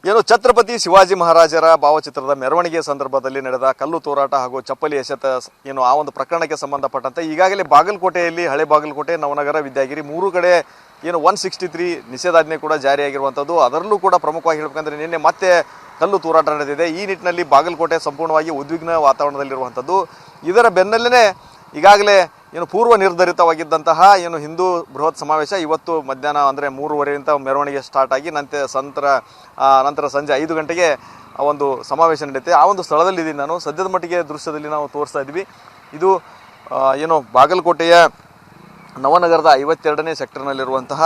ಏನು ಛತ್ರಪತಿ ಶಿವಾಜಿ ಮಹಾರಾಜರ ಭಾವಚಿತ್ರದ ಮೆರವಣಿಗೆ ಸಂದರ್ಭದಲ್ಲಿ ನಡೆದ ಕಲ್ಲು ತೂರಾಟ ಹಾಗೂ ಚಪ್ಪಲಿ ಎಸೆತ ಏನು ಆ ಒಂದು ಪ್ರಕರಣಕ್ಕೆ ಸಂಬಂಧಪಟ್ಟಂತೆ ಈಗಾಗಲೇ ಬಾಗಲಕೋಟೆಯಲ್ಲಿ ಹಳೆ ಬಾಗಲಕೋಟೆ ನವನಗರ ವಿದ್ಯಾಗಿರಿ ಮೂರು ಕಡೆ ಏನು 163 ನಿಷೇಧಾಜ್ಞೆ ಕೂಡ ಜಾರಿಯಾಗಿರುವಂಥದ್ದು. ಅದರಲ್ಲೂ ಕೂಡ ಪ್ರಮುಖವಾಗಿ ಹೇಳಬೇಕಂದ್ರೆ ನಿನ್ನೆ ಮತ್ತೆ ಕಲ್ಲು ತೂರಾಟ ನಡೆದಿದೆ. ಈ ನಿಟ್ಟಿನಲ್ಲಿ ಬಾಗಲಕೋಟೆ ಸಂಪೂರ್ಣವಾಗಿ ಉದ್ವಿಗ್ನ ವಾತಾವರಣದಲ್ಲಿರುವಂಥದ್ದು. ಇದರ ಬೆನ್ನಲ್ಲೇ ಈಗಾಗಲೇ ಏನು ಪೂರ್ವ ನಿರ್ಧರಿತವಾಗಿದ್ದಂತಹ ಏನು ಹಿಂದೂ ಬೃಹತ್ ಸಮಾವೇಶ ಇವತ್ತು ಮಧ್ಯಾಹ್ನ ಅಂದರೆ 3:30 ಮೆರವಣಿಗೆ ಸ್ಟಾರ್ಟ್ ಆಗಿ ನಂತರ ಸಂಜೆ 5 ಗಂಟೆಗೆ ಒಂದು ಸಮಾವೇಶ ನಡೆಯುತ್ತೆ. ಆ ಒಂದು ಸ್ಥಳದಲ್ಲಿದ್ದೀನಿ ನಾನು. ಸದ್ಯದ ಮಟ್ಟಿಗೆ ದೃಶ್ಯದಲ್ಲಿ ನಾವು ತೋರಿಸ್ತಾ ಇದ್ವಿ. ಇದು ಏನು ಬಾಗಲಕೋಟೆಯ ನವನಗರದ 52ನೇ ಸೆಕ್ಟರ್ನಲ್ಲಿರುವಂತಹ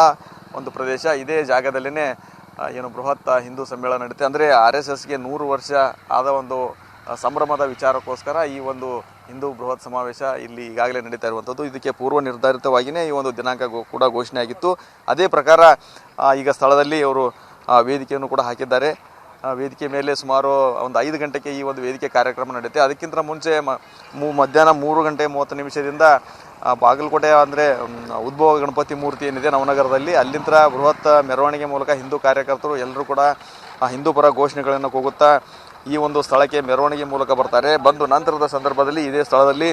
ಒಂದು ಪ್ರದೇಶ. ಇದೇ ಜಾಗದಲ್ಲೇ ಏನು ಬೃಹತ್ ಹಿಂದೂ ಸಮ್ಮೇಳನ ನಡೆಯುತ್ತೆ. ಅಂದರೆ RSSಗೆ 100 ವರ್ಷ ಆದ ಒಂದು ಸಂಭ್ರಮದ ವಿಚಾರಕ್ಕೋಸ್ಕರ ಈ ಒಂದು ಹಿಂದೂ ಬೃಹತ್ ಸಮಾವೇಶ ಇಲ್ಲಿ ಈಗಾಗಲೇ ನಡೀತಾ ಇರುವಂಥದ್ದು. ಇದಕ್ಕೆ ಪೂರ್ವ ನಿರ್ಧಾರಿತವಾಗಿಯೇ ಈ ಒಂದು ದಿನಾಂಕ ಕೂಡ ಘೋಷಣೆ ಆಗಿತ್ತು. ಅದೇ ಪ್ರಕಾರ ಈಗ ಸ್ಥಳದಲ್ಲಿ ಅವರು ವೇದಿಕೆಯನ್ನು ಕೂಡ ಹಾಕಿದ್ದಾರೆ. ವೇದಿಕೆ ಮೇಲೆ ಸುಮಾರು ಒಂದು 5 ಗಂಟೆಗೆ ಈ ಒಂದು ವೇದಿಕೆ ಕಾರ್ಯಕ್ರಮ ನಡೆಯುತ್ತೆ. ಅದಕ್ಕಿಂತ ಮುಂಚೆ ಮಧ್ಯಾಹ್ನ 3:30 ಬಾಗಲಕೋಟೆ ಅಂದರೆ ಉದ್ಭವ ಗಣಪತಿ ಮೂರ್ತಿ ಏನಿದೆ ನವನಗರದಲ್ಲಿ, ಅಲ್ಲಿಂದ ಬೃಹತ್ ಮೆರವಣಿಗೆ ಮೂಲಕ ಹಿಂದೂ ಕಾರ್ಯಕರ್ತರು ಎಲ್ಲರೂ ಕೂಡ ಹಿಂದೂ ಪರ ಘೋಷಣೆಗಳನ್ನು ಕೂಗುತ್ತಾ ಈ ಒಂದು ಸ್ಥಳಕ್ಕೆ ಮೆರವಣಿಗೆ ಮೂಲಕ ಬರ್ತಾರೆ. ಬಂದು ನಂತರದ ಸಂದರ್ಭದಲ್ಲಿ ಇದೇ ಸ್ಥಳದಲ್ಲಿ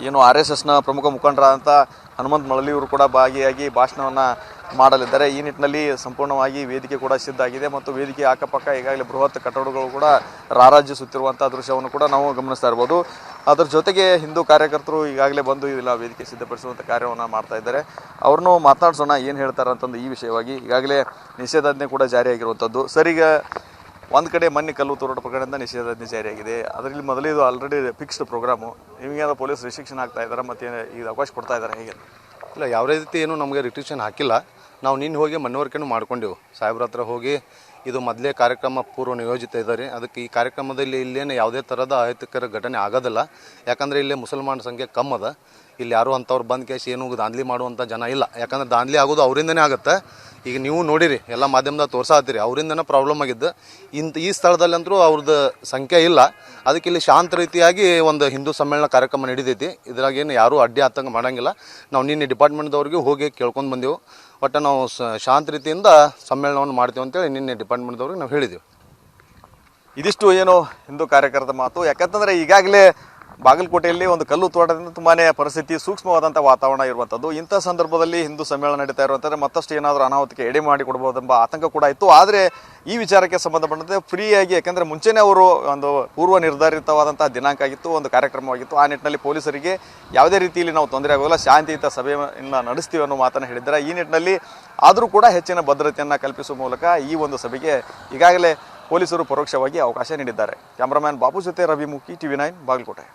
ಏನು RSSನ ಪ್ರಮುಖ ಮುಖಂಡರಾದಂಥ ಹನುಮಂತ್ ಮಳಲಿಯವರು ಕೂಡ ಭಾಗಿಯಾಗಿ ಭಾಷಣವನ್ನು ಮಾಡಲಿದ್ದಾರೆ. ಈ ನಿಟ್ಟಿನಲ್ಲಿ ಸಂಪೂರ್ಣವಾಗಿ ವೇದಿಕೆ ಕೂಡ ಸಿದ್ಧ ಆಗಿದೆ ಮತ್ತು ವೇದಿಕೆ ಅಕ್ಕಪಕ್ಕ ಈಗಾಗಲೇ ಬೃಹತ್ ಕಟ್ಟಡಗಳು ಕೂಡ ರಾರಾಜಿಸುತ್ತಿರುವಂಥ ದೃಶ್ಯವನ್ನು ಕೂಡ ನಾವು ಗಮನಿಸ್ತಾ ಇರ್ಬೋದು. ಅದರ ಜೊತೆಗೆ ಹಿಂದೂ ಕಾರ್ಯಕರ್ತರು ಈಗಾಗಲೇ ಬಂದು ಇಲ್ಲ ವೇದಿಕೆ ಸಿದ್ಧಪಡಿಸುವಂಥ ಕಾರ್ಯವನ್ನು ಮಾಡ್ತಾ ಇದ್ದಾರೆ. ಅವ್ರನ್ನೂ ಮಾತನಾಡ್ಸೋಣ ಏನು ಹೇಳ್ತಾರೆ ಅಂತಂದು ಈ ವಿಷಯವಾಗಿ. ಈಗಾಗಲೇ ನಿಷೇಧಾಜ್ಞೆ ಕೂಡ ಜಾರಿಯಾಗಿರುವಂಥದ್ದು. ಸರ್, ಈಗ ಒಂದು ಕಡೆ ಮೊನ್ನೆ ಕಲ್ಲು ತೂರಾಟ ಪ್ರಕರಣದಿಂದ ನಿಷೇಧಾಜ್ಞೆ ಜಾರಿಯಾಗಿದೆ. ಅದರಲ್ಲಿ ಮೊದಲೇ ಇದು ಆಲ್ರೆಡಿ ಫಿಕ್ಸ್ಡ್ ಪ್ರೋಗ್ರಾಮು. ನಿಮಗೇನೋ ಪೊಲೀಸ್ ರಿಸ್ಟ್ರಿಕ್ಷನ್ ಆಗ್ತಾ ಇದ್ದಾರೆ, ಮತ್ತು ಈಗ ಅವಕಾಶ ಕೊಡ್ತಾ ಇದ್ದಾರೆ ಹೇಗೆ? ಇಲ್ಲ, ಯಾವುದೇ ರೀತಿ ಏನು ನಮಗೆ ರಿಸ್ಟ್ರಿಕ್ಷನ್ ಹಾಕಿಲ್ಲ. ನಾವು ನಿನ್ನೆ ಹೋಗಿ ಮನವರಿಕೆನೂ ಮಾಡ್ಕೊಂಡೆವು. ಸಾಹೇಬ್ರ ಹತ್ರ ಹೋಗಿ ಇದು ಮೊದಲೇ ಕಾರ್ಯಕ್ರಮ ಪೂರ್ವ ನಿಯೋಜಿತ ಇದ್ದಾರೆ. ಅದಕ್ಕೆ ಈ ಕಾರ್ಯಕ್ರಮದಲ್ಲಿ ಇಲ್ಲೇನು ಯಾವುದೇ ಥರದ ಅಹಿತಕರ ಘಟನೆ ಆಗೋದಿಲ್ಲ. ಯಾಕಂದರೆ ಇಲ್ಲೇ ಮುಸಲ್ಮಾನ ಸಂಖ್ಯೆ ಕಮ್ಮದ. ಇಲ್ಲಿ ಯಾರು ಅಂಥವ್ರು ಬಂದು ಕೇಸಿ ಏನು ದಾಂಧಲಿ ಮಾಡುವಂಥ ಜನ ಇಲ್ಲ. ಯಾಕಂದ್ರೆ ದಾಂಧಲಿ ಆಗೋದು ಅವರಿಂದನೇ ಆಗುತ್ತೆ. ಈಗ ನೀವು ನೋಡಿರಿ, ಎಲ್ಲ ಮಾಧ್ಯಮದಾಗ ತೋರ್ಸಾತ್ತೀರಿ, ಅವರಿಂದನೇ ಪ್ರಾಬ್ಲಮ್ ಆಗಿದ್ದು. ಈ ಸ್ಥಳದಲ್ಲಂತರೂ ಅವ್ರದ್ದು ಸಂಖ್ಯೆ ಇಲ್ಲ. ಅದಕ್ಕೆ ಇಲ್ಲಿ ಶಾಂತ ರೀತಿಯಾಗಿ ಒಂದು ಹಿಂದೂ ಸಮ್ಮೇಳನ ಕಾರ್ಯಕ್ರಮ ನಡೀತೈತಿ. ಇದ್ರಾಗೇನು ಯಾರೂ ಅಡ್ಡಿ ಆತಂಕ ಮಾಡೋಂಗಿಲ್ಲ. ನಾವು ನಿನ್ನೆ ಡಿಪಾರ್ಟ್ಮೆಂಟ್ದವ್ರಿಗೆ ಹೋಗಿ ಕೇಳ್ಕೊಂಡು ಬಂದೆವು. ಒಟ್ಟು ನಾವು ಶಾಂತ ರೀತಿಯಿಂದ ಸಮ್ಮೇಳನವನ್ನು ಮಾಡ್ತೀವಿ ಅಂತೇಳಿ ನಿನ್ನೆ ಡಿಪಾರ್ಟ್ಮೆಂಟ್ದವ್ರಿಗೆ ನಾವು ಹೇಳಿದೆವು. ಇದಿಷ್ಟು ಏನು ಹಿಂದೂ ಕಾರ್ಯಕರ್ತರ ಮಾತು. ಯಾಕಂತಂದರೆ ಈಗಾಗಲೇ ಬಾಗಲಕೋಟೆಯಲ್ಲಿ ಒಂದು ಕಲ್ಲು ತೋಟದಿಂದ ತುಂಬಾ ಪರಿಸ್ಥಿತಿ ಸೂಕ್ಷ್ಮವಾದಂಥ ವಾತಾವರಣ ಇರುವಂಥದ್ದು. ಇಂಥ ಸಂದರ್ಭದಲ್ಲಿ ಹಿಂದೂ ಸಮ್ಮೇಳನ ನಡೀತಾ ಇರುವಂಥದ್ದು ಮತ್ತಷ್ಟು ಏನಾದರೂ ಅನಾಹುತಕ್ಕೆ ಎಡೆ ಮಾಡಿಕೊಡ್ಬೋದೆಂಬ ಆತಂಕ ಕೂಡ ಇತ್ತು. ಆದರೆ ಈ ವಿಚಾರಕ್ಕೆ ಸಂಬಂಧಪಟ್ಟಂತೆ ಫ್ರೀಯಾಗಿ, ಯಾಕೆಂದರೆ ಮುಂಚೆನೇ ಅವರು ಒಂದು ಪೂರ್ವ ನಿರ್ಧಾರಿತವಾದಂಥ ದಿನಾಂಕ ಆಗಿತ್ತು, ಒಂದು ಕಾರ್ಯಕ್ರಮವಾಗಿತ್ತು. ಆ ನಿಟ್ಟಿನಲ್ಲಿ ಪೊಲೀಸರಿಗೆ ಯಾವುದೇ ರೀತಿಯಲ್ಲಿ ನಾವು ತೊಂದರೆ ಆಗೋಲ್ಲ, ಶಾಂತಿಯುತ ಸಭೆಯನ್ನು ನಡೆಸ್ತೀವಿ ಅನ್ನೋ ಮಾತನ್ನು ಹೇಳಿದ್ದಾರೆ. ಈ ನಿಟ್ಟಿನಲ್ಲಿ ಆದರೂ ಕೂಡ ಹೆಚ್ಚಿನ ಭದ್ರತೆಯನ್ನು ಕಲ್ಪಿಸುವ ಮೂಲಕ ಈ ಒಂದು ಸಭೆಗೆ ಈಗಾಗಲೇ ಪೊಲೀಸರು ಪರೋಕ್ಷವಾಗಿ ಅವಕಾಶ ನೀಡಿದ್ದಾರೆ. ಕ್ಯಾಮ್ರಾಮ್ಯಾನ್ ಬಾಬು ಜೊತೆ ರವಿ ಮುಖಿ, TV9 ಬಾಗಲಕೋಟೆ.